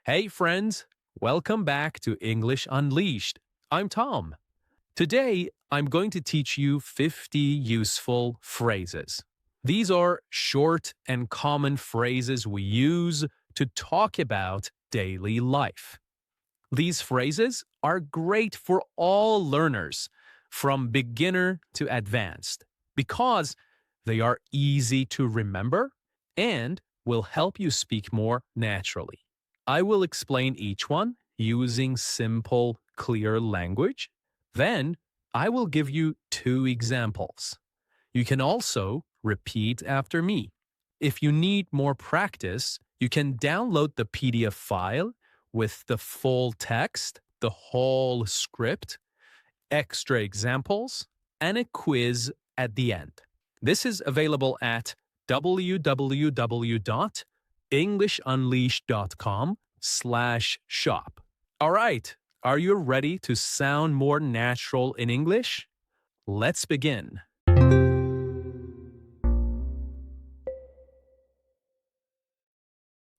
Hey, friends! Welcome back to English Unleashed. I'm Tom. Today, I'm going to teach you 50 useful phrases. These are short and common phrases we use to talk about daily life. These phrases are great for all learners, from beginner to advanced, because they are easy to remember and will help you speak more naturally. I will explain each one using simple, clear language. Then I will give you two examples. You can also repeat after me. If you need more practice, you can download the PDF file with the full text, the whole script, extra examples, and a quiz at the end. This is available at www.englishunleashed.com/shop. All right, are you ready to sound more natural in English? Let's begin.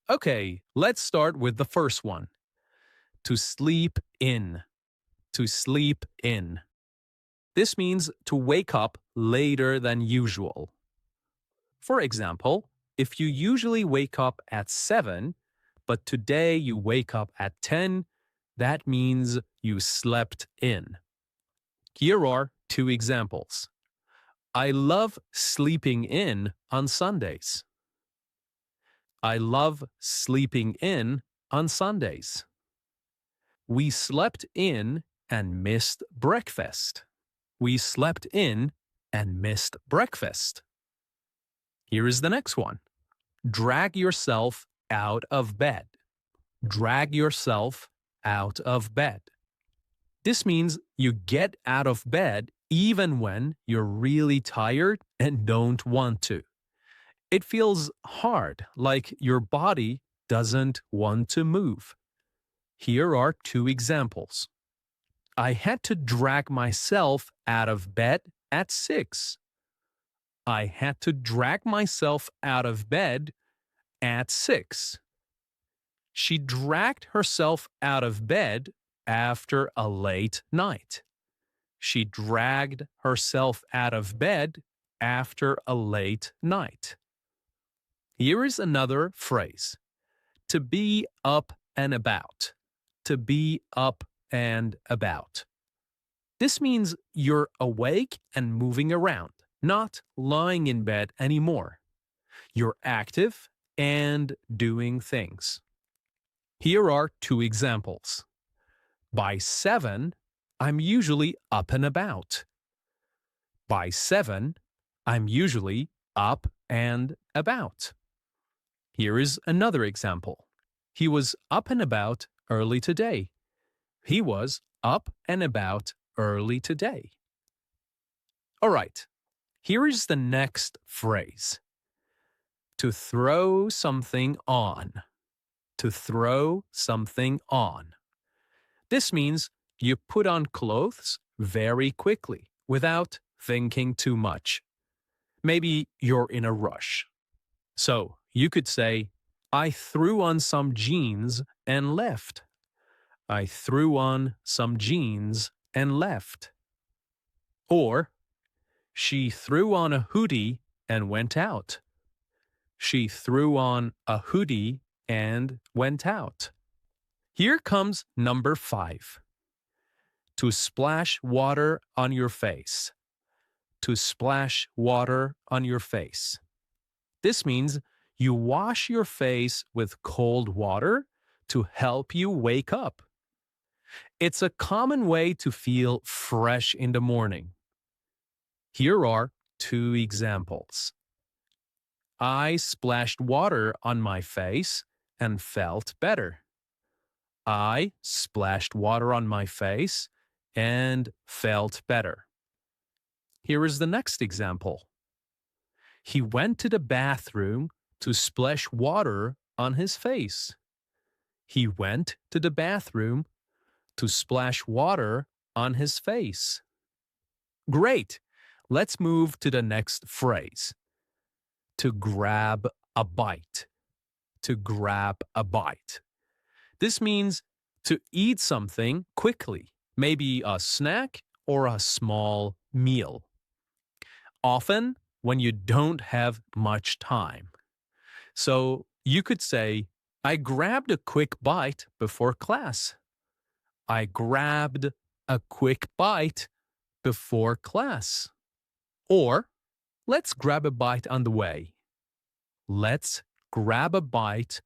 Okay, let's start with the first one. To sleep in. To sleep in. This means to wake up later than usual. For example, if you usually wake up at 7, but today you wake up at 10, that means you slept in. Here are two examples. I love sleeping in on Sundays. I love sleeping in on Sundays. We slept in and missed breakfast. We slept in and missed breakfast. Here is the next one. Drag yourself out of bed. Drag yourself out of bed. This means you get out of bed even when you're really tired and don't want to. It feels hard, like your body doesn't want to move. Here are two examples. I had to drag myself out of bed at 6. I had to drag myself out of bed at 6. She dragged herself out of bed after a late night. She dragged herself out of bed after a late night. Here is another phrase. To be up and about. To be up and about. This means you're awake and moving around, not lying in bed anymore. You're active and doing things. Here are two examples. By 7, I'm usually up and about. By 7, I'm usually up and about. Here is another example. He was up and about early today. He was up and about early today. All right, here is the next phrase. To throw something on. To throw something on. This means you put on clothes very quickly without thinking too much. Maybe you're in a rush. So you could say, I threw on some jeans and left. I threw on some jeans and left. Or, she threw on a hoodie and went out. She threw on a hoodie and went out. Here comes number 5. To splash water on your face. To splash water on your face. This means you wash your face with cold water to help you wake up. It's a common way to feel fresh in the morning. Here are two examples. I splashed water on my face and felt better. I splashed water on my face and felt better. Here is the next example. He went to the bathroom to splash water on his face. He went to the bathroom to splash water on his face. Great! Let's move to the next phrase. To grab a bite. To grab a bite. This means to eat something quickly, maybe a snack or a small meal. Often when you don't have much time. So you could say, I grabbed a quick bite before class. I grabbed a quick bite before class. Or, let's grab a bite on the way. Let's grab a bite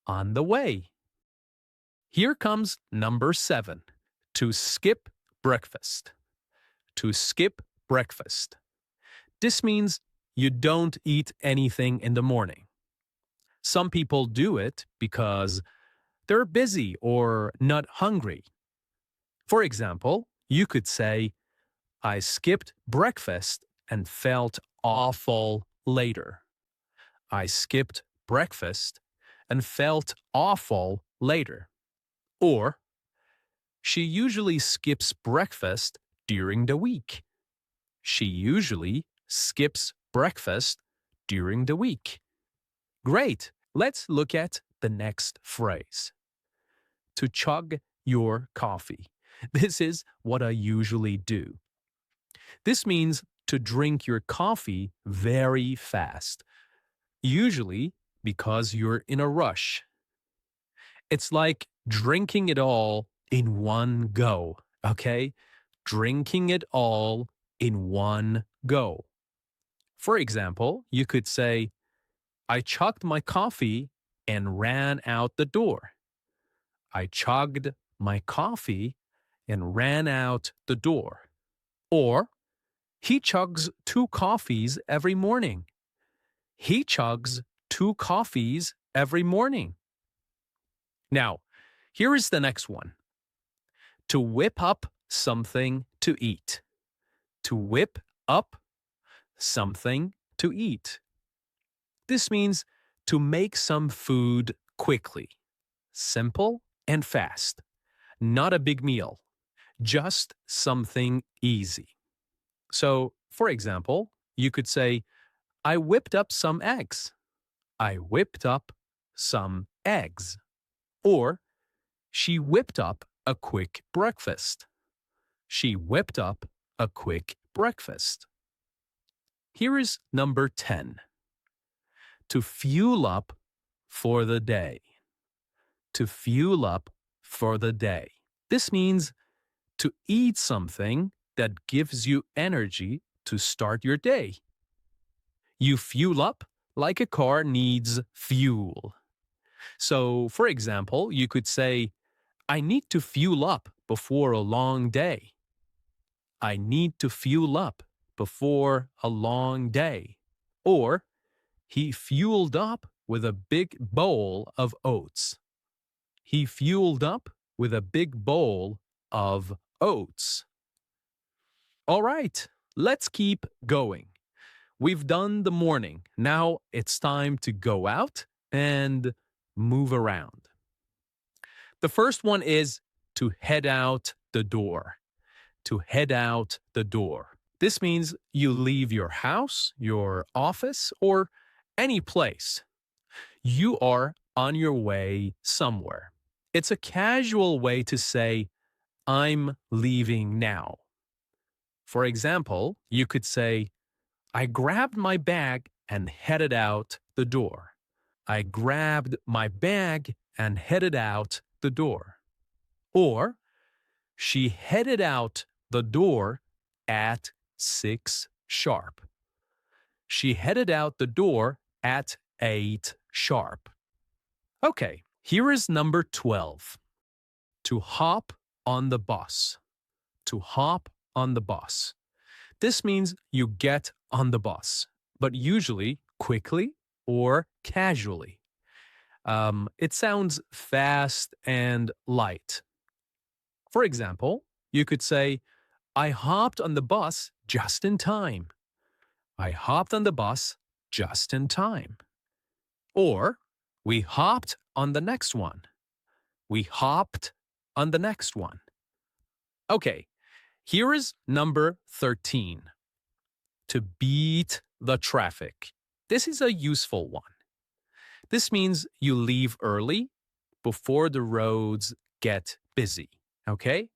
on the way. Here comes number 7. To skip breakfast. To skip breakfast. This means you don't eat anything in the morning. Some people do it because they're busy or not hungry. For example, you could say, I skipped breakfast and felt awful later. I skipped breakfast and felt awful later. Or, she usually skips breakfast during the week. She usually skips breakfast during the week. Great. Let's look at the next phrase. To chug your coffee. This is what I usually do. This means to drink your coffee very fast, usually because you're in a rush. It's like drinking it all in one go, okay? Drinking it all in one go. For example, you could say, I chugged my coffee and ran out the door. I chugged my coffee and ran out the door. Or, he chugs 2 coffees every morning. He chugs 2 coffees every morning. Now, here is the next one. To whip up something to eat. To whip up something to eat. This means to make some food quickly. Simple and fast. Not a big meal. Just something easy. So, for example, you could say, I whipped up some eggs. I whipped up some eggs. Or, she whipped up a quick breakfast. She whipped up a quick breakfast. Here is number 10. To fuel up for the day. To fuel up for the day. This means to eat something that gives you energy to start your day. You fuel up like a car needs fuel. So, for example, you could say, I need to fuel up before a long day. I need to fuel up before a long day. Or, he fueled up with a big bowl of oats. He fueled up with a big bowl of oats. All right, let's keep going. We've done the morning. Now it's time to go out and move around. The first one is to head out the door. To head out the door. This means you leave your house, your office, or any place. You are on your way somewhere. It's a casual way to say, I'm leaving now. For example, you could say, I grabbed my bag and headed out the door. I grabbed my bag and headed out the door. Or, she headed out the door at 6 sharp. She headed out the door at 8 sharp. Okay, here is number 12. To hop on the bus. To hop on the bus. This means you get on the bus, but usually quickly or casually. It sounds fast and light. For example, you could say, I hopped on the bus just in time. I hopped on the bus just in time. Or, we hopped on the next one. We hopped on the next one. Okay, here is number 13. To beat the traffic. This is a useful one. This means you leave early, before the roads get busy. Okay?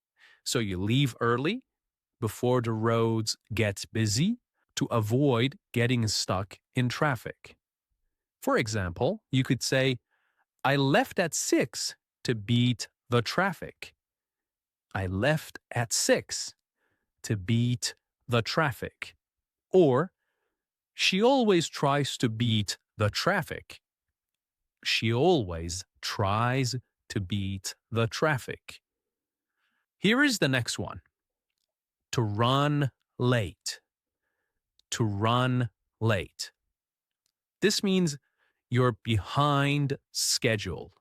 So you leave early before the roads get busy to avoid getting stuck in traffic. For example, you could say, I left at 6 to beat the traffic. I left at 6 to beat the traffic. Or, she always tries to beat the traffic. She always tries to beat the traffic. Here is the next one. To run late. To run late. This means you're behind schedule.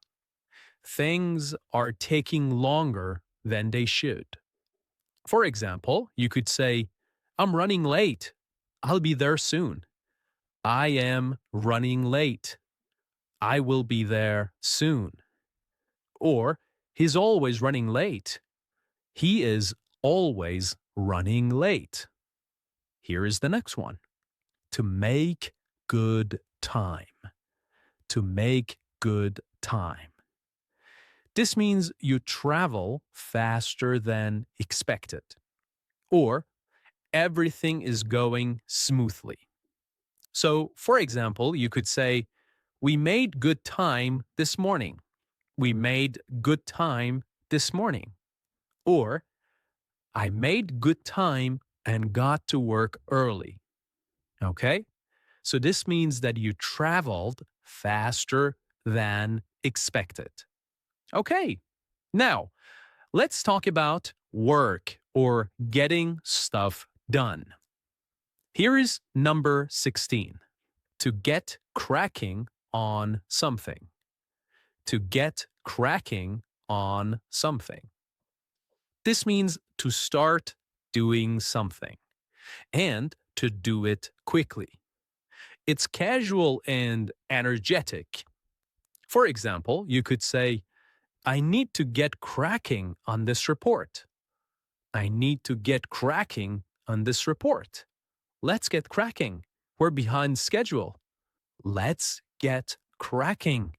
Things are taking longer than they should. For example, you could say, I'm running late. I'll be there soon. I am running late. I will be there soon. Or, he's always running late. He is always running late. Here is the next one. To make good time. To make good time. This means you travel faster than expected. Or everything is going smoothly. So, for example, you could say, we made good time this morning. We made good time this morning. Or, I made good time and got to work early. Okay? So this means that you traveled faster than expected. Okay. Now, let's talk about work or getting stuff done. Here is number 16. To get cracking on something. To get cracking on something. This means to start doing something and to do it quickly. It's casual and energetic. For example, you could say, I need to get cracking on this report. I need to get cracking on this report. Let's get cracking. We're behind schedule. Let's get cracking.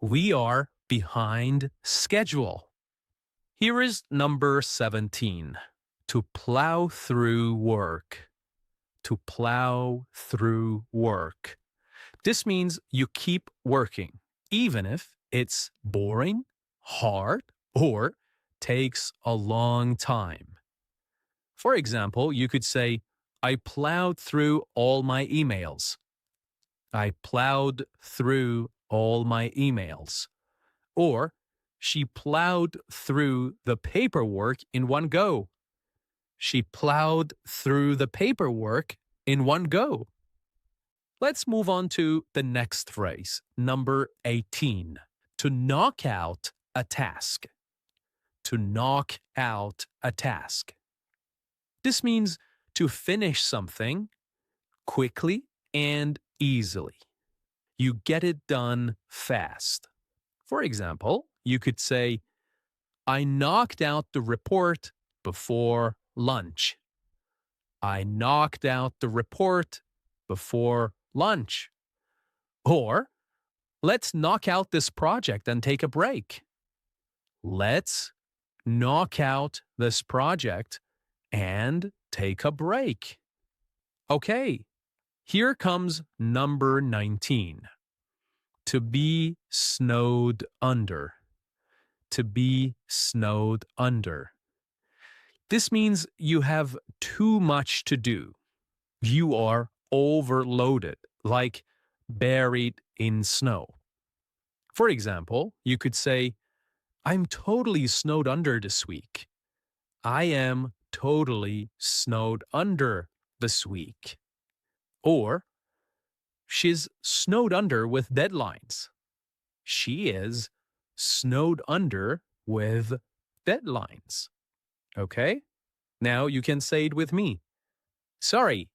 We are behind schedule. Here is number 17. To plow through work. To plow through work. This means you keep working, even if it's boring, hard, or takes a long time. For example, you could say, I plowed through all my emails. I plowed through all my emails. Or, she plowed through the paperwork in one go. She plowed through the paperwork in one go. Let's move on to the next phrase, number 18. To knock out a task. To knock out a task. This means to finish something quickly and easily. You get it done fast. For example, you could say, I knocked out the report before lunch. I knocked out the report before lunch. Or, let's knock out this project and take a break. Let's knock out this project and take a break. Okay, here comes number 19. To be snowed under. To be snowed under. This means you have too much to do. You are overloaded, like buried in snow. For example, you could say, I'm totally snowed under this week. I am totally snowed under this week. Or, she's snowed under with deadlines. She is snowed under with deadlines. Okay? Now you can say it with me. Sorry,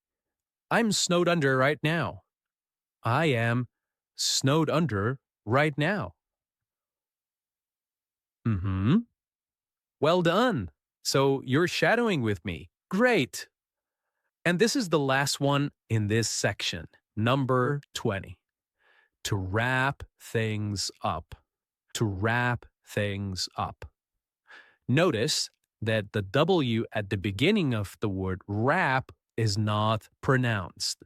I'm snowed under right now. I am snowed under right now. Well done. So you're shadowing with me. Great. And this is the last one in this section, number 20. To wrap things up. to wrap things up. Notice that the W at the beginning of the word wrap is not pronounced.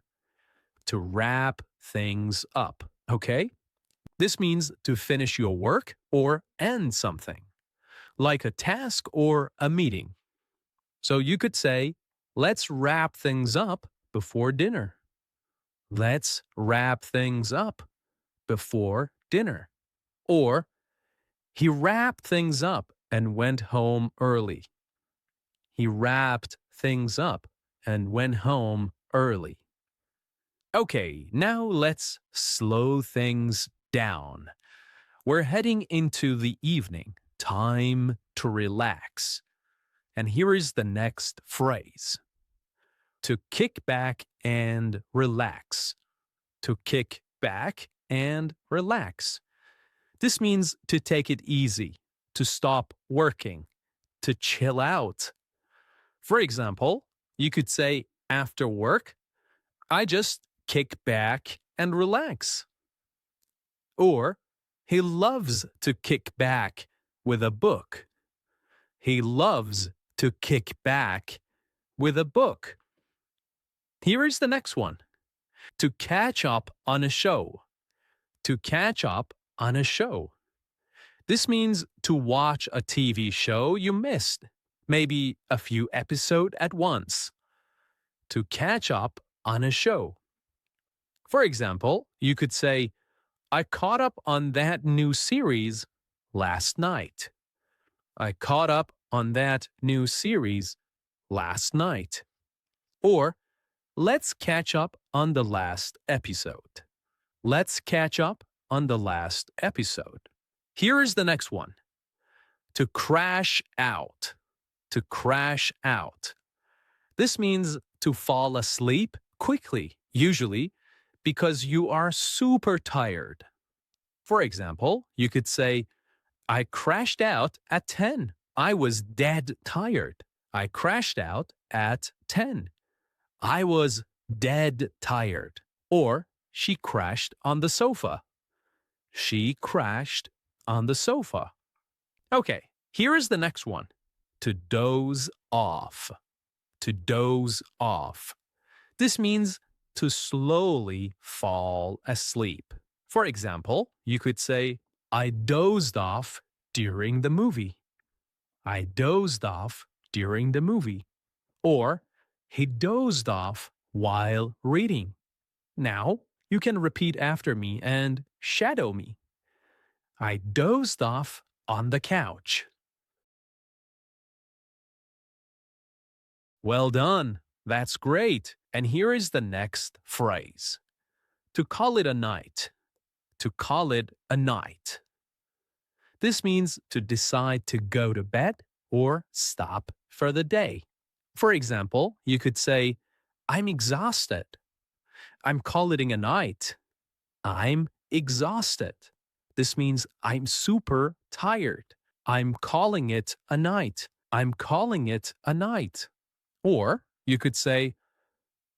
To wrap things up, okay? This means to finish your work or end something, like a task or a meeting. So you could say, let's wrap things up before dinner. Let's wrap things up before dinner. Or, he wrapped things up and went home early. He wrapped things up and went home early. Okay, now let's slow things down. We're heading into the evening, time to relax. And here is the next phrase: to kick back and relax. To kick back and relax. This means to take it easy, to stop working, to chill out. For example, you could say after work, I just kick back and relax. Or, he loves to kick back with a book. He loves to kick back with a book. Here is the next one: to catch up on a show. To catch up on a show. This means to watch a TV show you missed, maybe a few episodes at once. To catch up on a show. For example, you could say, I caught up on that new series last night. I caught up on that new series last night. Or, let's catch up on the last episode. Let's catch up on the last episode. Here is the next one: to crash out. To crash out. This means to fall asleep quickly, usually because you are super tired. For example, you could say, I crashed out at 10. I was dead tired. I crashed out at 10. I was dead tired. Or, she crashed on the sofa. She crashed on the sofa. Okay, here is the next one: to doze off. To doze off. This means to slowly fall asleep. For example, you could say, I dozed off during the movie. I dozed off during the movie. Or, he dozed off while reading. Now, you can repeat after me and shadow me. I dozed off on the couch. Well done. That's great. And here is the next phrase: to call it a night. To call it a night. This means to decide to go to bed or stop for the day. For example, you could say, I'm exhausted. I'm calling it a night. I'm exhausted. This means I'm super tired. I'm calling it a night. I'm calling it a night. Or you could say,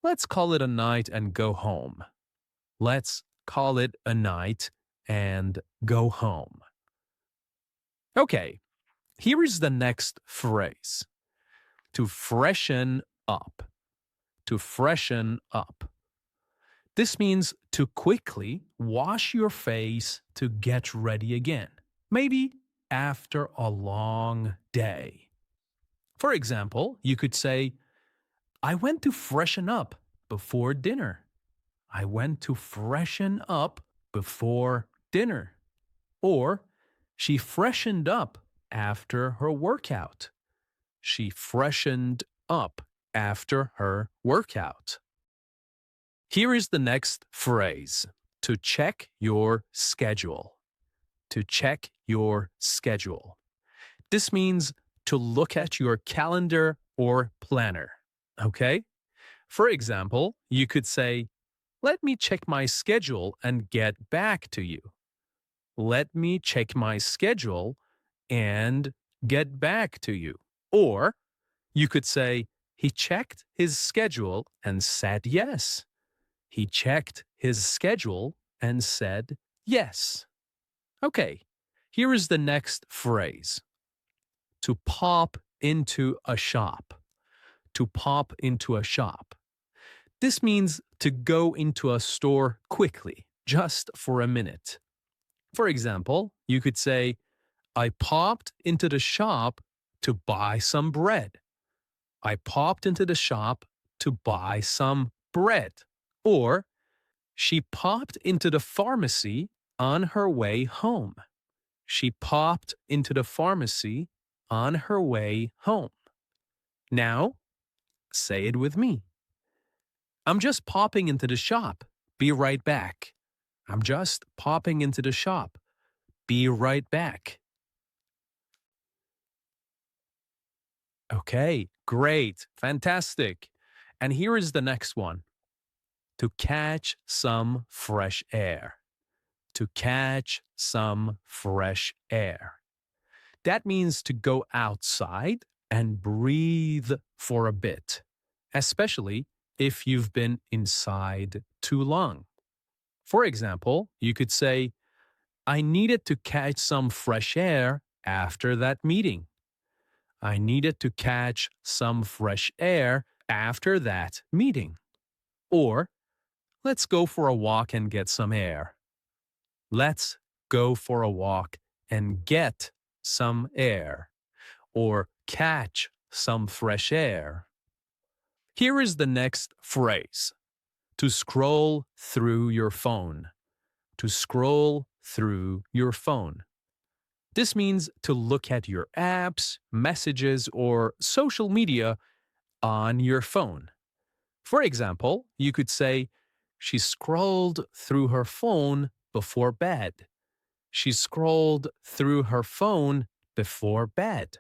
let's call it a night and go home. Let's call it a night and go home. Okay, here is the next phrase: to freshen up. To freshen up. This means to quickly wash your face to get ready again, maybe after a long day. For example, you could say, I went to freshen up before dinner. I went to freshen up before dinner. Or, she freshened up after her workout. She freshened up after her workout. Here is the next phrase: to check your schedule. To check your schedule. This means to look at your calendar or planner. Okay? For example, you could say, let me check my schedule and get back to you. Let me check my schedule and get back to you. Or you could say, he checked his schedule and said yes. He checked his schedule and said yes. Okay, Here is the next phrase. To pop into a shop. To pop into a shop. This means to go into a store quickly, just for a minute. For example, you could say, I popped into the shop to buy some bread. I popped into the shop to buy some bread. Or, she popped into the pharmacy on her way home. She popped into the pharmacy on her way home. Now, say it with me. I'm just popping into the shop. Be right back. I'm just popping into the shop. Be right back. Okay, great, fantastic. And here is the next one. To catch some fresh air. To catch some fresh air. That means to go outside and breathe for a bit, especially if you've been inside too long. For example, you could say, I needed to catch some fresh air after that meeting. I needed to catch some fresh air after that meeting. Or, let's go for a walk and get some air. Let's go for a walk and get some air. Or catch some fresh air. Here is the next phrase. To scroll through your phone. To scroll through your phone. This means to look at your apps, messages, or social media on your phone. For example, you could say, she scrolled through her phone before bed. She scrolled through her phone before bed.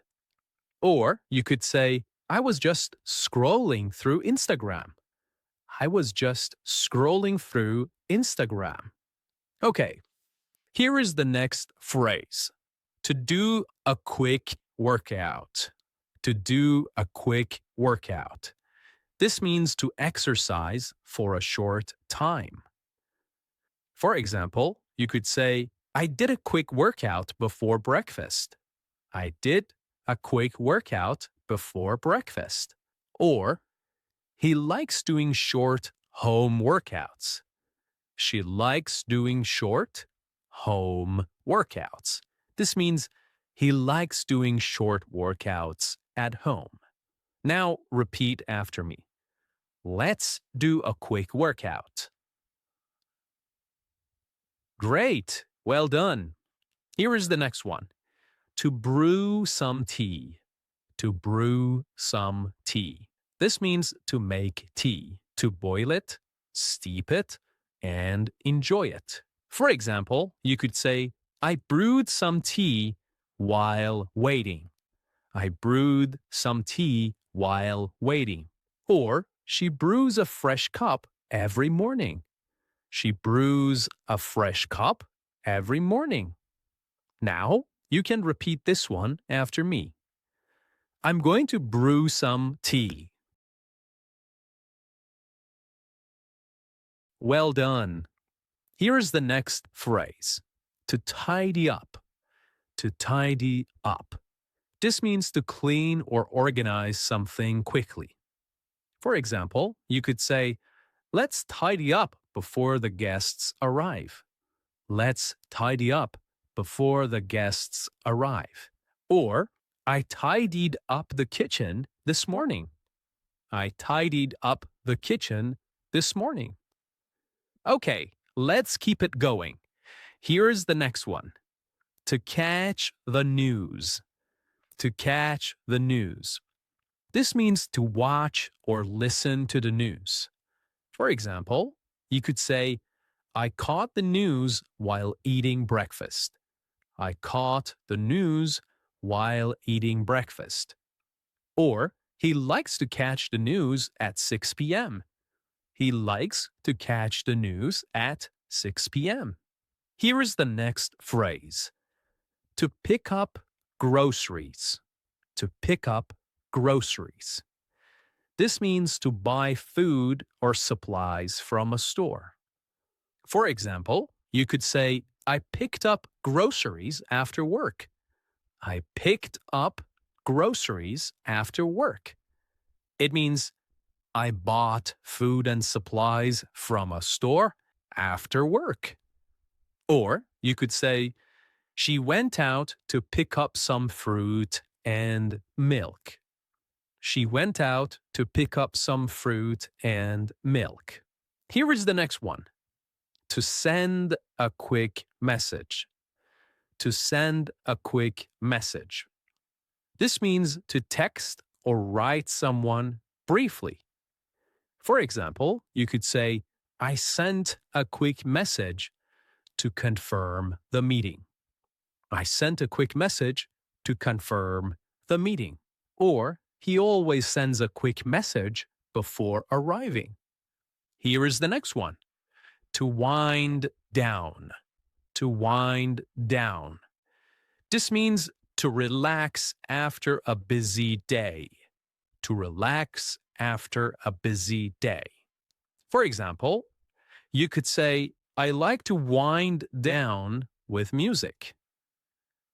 Or you could say, I was just scrolling through Instagram. I was just scrolling through Instagram. Okay, here is the next phrase. To do a quick workout. To do a quick workout. This means to exercise for a short time. For example, you could say, I did a quick workout before breakfast. I did a quick workout before breakfast. Or, he likes doing short home workouts. She likes doing short home workouts. This means he likes doing short workouts at home. Now repeat after me. Let's do a quick workout. Great. Well done. Here is the next one. To brew some tea. To brew some tea. This means to make tea, to boil it, steep it, and enjoy it. For example, you could say, I brewed some tea while waiting. I brewed some tea while waiting. Or, she brews a fresh cup every morning. She brews a fresh cup every morning. Now, you can repeat this one after me. I'm going to brew some tea. Well done. Here is the next phrase. To tidy up. To tidy up. This means to clean or organize something quickly. For example, you could say, let's tidy up before the guests arrive. Let's tidy up before the guests arrive. Or, I tidied up the kitchen this morning. I tidied up the kitchen this morning. Okay, let's keep it going. Here's the next one. To catch the news. To catch the news. This means to watch or listen to the news. For example, you could say, I caught the news while eating breakfast. I caught the news while eating breakfast. Or, he likes to catch the news at 6 p.m. He likes to catch the news at 6 p.m. Here is the next phrase. To pick up groceries. To pick up groceries. This means to buy food or supplies from a store. For example, you could say, I picked up groceries after work. I picked up groceries after work. It means I bought food and supplies from a store after work. Or you could say, she went out to pick up some fruit and milk. She went out to pick up some fruit and milk. Here is the next one. To send a quick message. To send a quick message. This means to text or write someone briefly. For example, you could say, I sent a quick message to confirm the meeting. I sent a quick message to confirm the meeting. Or he always sends a quick message before arriving. Here is the next one. To wind down. To wind down. This means to relax after a busy day. To relax after a busy day. For example, you could say, I like to wind down with music.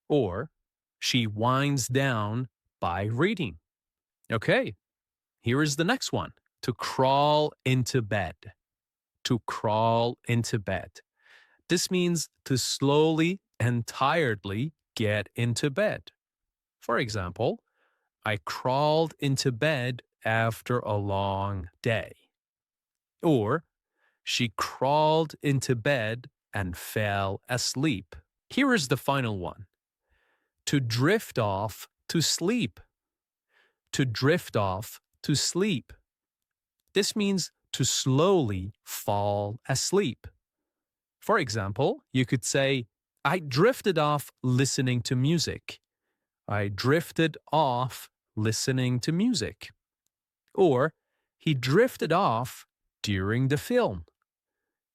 Or, she winds down by reading. Okay, here is the next one. To crawl into bed. To crawl into bed. This means to slowly and tiredly get into bed. For example, I crawled into bed after a long day. Or, she crawled into bed and fell asleep. Here is the final one. To drift off to sleep. To drift off to sleep. This means to slowly fall asleep. For example, you could say, I drifted off listening to music. I drifted off listening to music. Or, he drifted off during the film.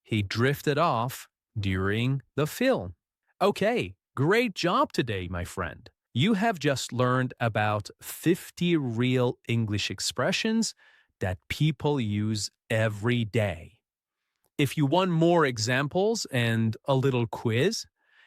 He drifted off during the film. Okay, great job today, my friend. You have just learned about 50 real English expressions that people use every day. If you want more examples and a little quiz,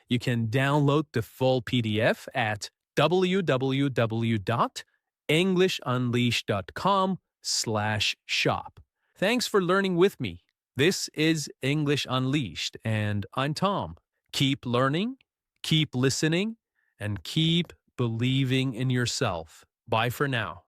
you can download the full PDF at www.englishunleashed.com/shop. Thanks for learning with me. This is English Unleashed, and I'm Tom. Keep learning, keep listening, and keep believing in yourself. Bye for now.